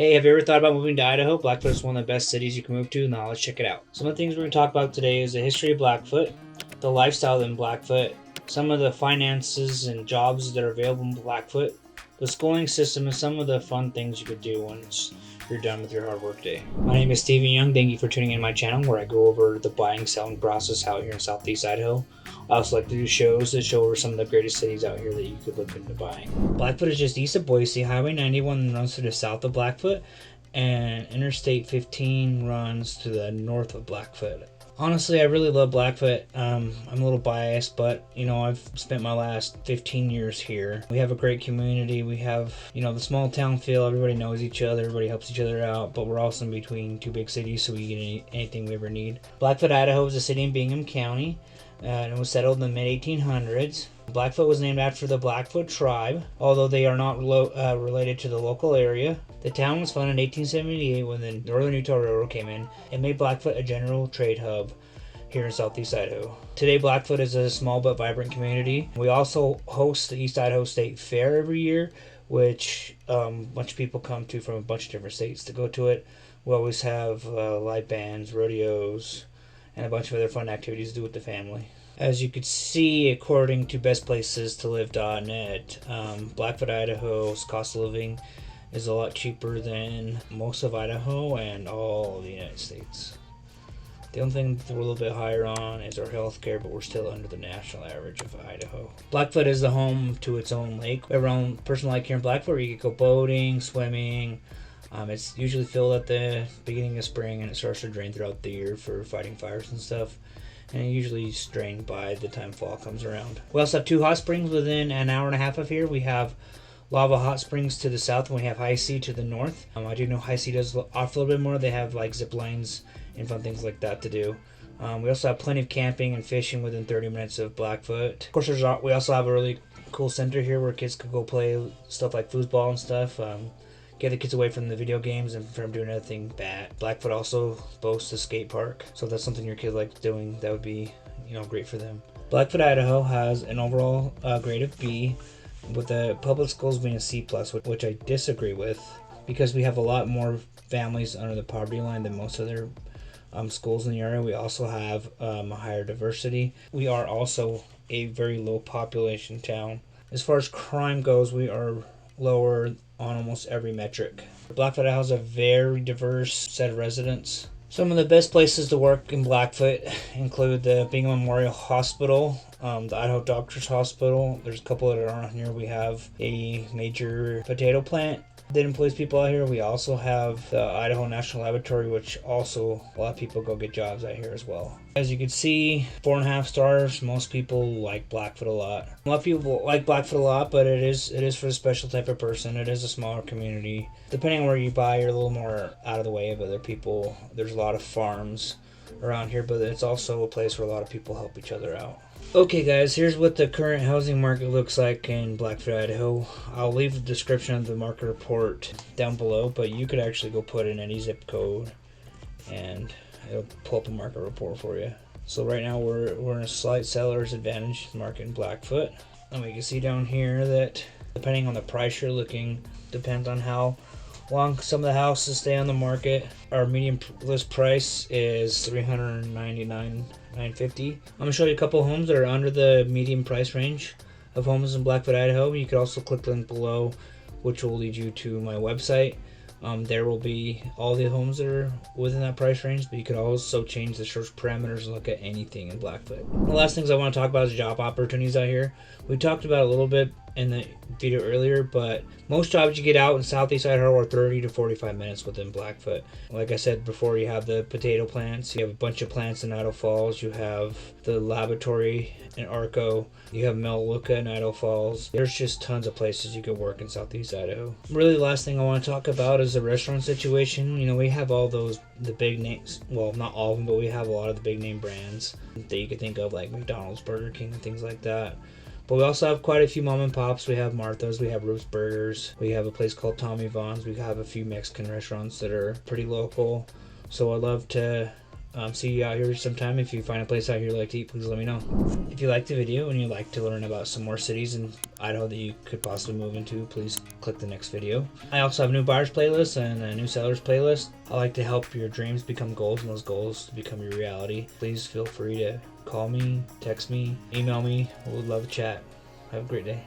Hey, have you ever thought about moving to Idaho? Blackfoot is one of the best cities you can move to. Now let's check it out. Some of the things we're going to talk about today is the history of Blackfoot, the lifestyle in Blackfoot, some of the finances and jobs that are available in Blackfoot, the schooling system, and some of the fun things you could do once you're done with your hard work day. My name is Steven Young. Thank you for tuning in my channel where I go over the buying selling process out here in Southeast Idaho. I also like to do shows that show over some of the greatest cities out here that you could look into buying. Blackfoot is just east of Boise. Highway 91 runs to the south of Blackfoot, and Interstate 15 runs to the north of Blackfoot. Honestly, I really love Blackfoot. I'm a little biased, but I've spent my last 15 years here. We have a great community. We have, the small town feel. Everybody knows each other. Everybody helps each other out, but we're also in between two big cities, so we get anything we ever need. Blackfoot, Idaho is a city in Bingham County, and it was settled in the mid-1800s. Blackfoot was named after the Blackfoot tribe, although they are not related to the local area. The town was founded in 1878 when the Northern Utah Railroad came in and made Blackfoot a general trade hub here in Southeast Idaho. Today, Blackfoot is a small but vibrant community. We also host the East Idaho State Fair every year, which a bunch of people come to from a bunch of different states to go to it. We always have live bands, rodeos, and a bunch of other fun activities to do with the family. As you could see, according to bestplacestolive.net, Blackfoot, Idaho's cost of living is a lot cheaper than most of Idaho and all of the United States. The only thing that we're a little bit higher on is our health care, but we're still under the national average of Idaho. Blackfoot is the home to its own lake. We have our own personal lake here in Blackfoot where you can go boating, swimming. It's usually filled at the beginning of spring and it starts to drain throughout the year for fighting fires and stuff. And it usually is drained by the time fall comes around. We also have two hot springs within an hour and a half of here. We have Lava Hot Springs to the south, and we have High C to the north. I do know High C does offer a little bit more. They have like zip lines and fun things like that to do. We also have plenty of camping and fishing within 30 minutes of Blackfoot. Of course, we also have a really cool center here where kids can go play stuff like foosball and stuff. Get the kids away from the video games and from doing anything bad. Blackfoot also boasts a skate park, so if that's something your kid likes doing, that would be great for them. Blackfoot, Idaho has an overall grade of B, with the public schools being a C+, which I disagree with, because we have a lot more families under the poverty line than most other schools in the area. We also have a higher diversity. We are also a very low population town. As far as crime goes, we are lower on almost every metric. Blackfoot has a very diverse set of residents. Some of the best places to work in Blackfoot include the Bingham Memorial Hospital, the Idaho Doctors Hospital. There's a couple that are on here. We have a major potato plant that employs people out here. We also have the Idaho National Laboratory, which also a lot of people go get jobs out here as well. As you can see, 4.5 stars. Most people like Blackfoot a lot. A lot of people like Blackfoot a lot, but it is for a special type of person. It is a smaller community. Depending on where you buy, you're a little more out of the way of other people. There's a lot of farms around here, but it's also a place where a lot of people help each other out. Okay guys, here's what the current housing market looks like in Blackfoot, Idaho. I'll leave the description of the market report down below, but you could actually go put in any zip code and it'll pull up a market report for you. So right now we're in a slight seller's advantage market in Blackfoot. And we can see down here that depending on the price you're looking, depends on how long some of the houses stay on the market. Our median list price is $399,950. I'm gonna show you a couple homes that are under the median price range of homes in Blackfoot, Idaho. You could also click the link below, which will lead you to my website. There will be all the homes that are within that price range, but you could also change the search parameters and look at anything in Blackfoot. The last things I want to talk about is job opportunities out here. We talked about a little bit in the video earlier, but most jobs you get out in Southeast Idaho are 30 to 45 minutes within Blackfoot. Like I said before, you have the potato plants, you have a bunch of plants in Idaho Falls, you have the laboratory in Arco, you have Melaleuca in Idaho Falls. There's just tons of places you could work in Southeast Idaho. Really, the last thing I want to talk about is the restaurant situation. We have all the big names, well, not all of them, but we have a lot of the big name brands that you could think of, like McDonald's, Burger King, and things like that. But we also have quite a few mom and pops. We have Martha's, we have Ruth's Burgers, we have a place called Tommy Vaughn's, we have a few Mexican restaurants that are pretty local. So I'd love to See you out here sometime. If you find a place out here you like to eat, please let me know. If you liked the video and you'd like to learn about some more cities in Idaho that you could possibly move into, please click the next video. I also have a new buyers playlist and a new sellers playlist. I like to help your dreams become goals and those goals to become your reality. Please feel free to call me, text me, email me. We would love to chat. Have a great day.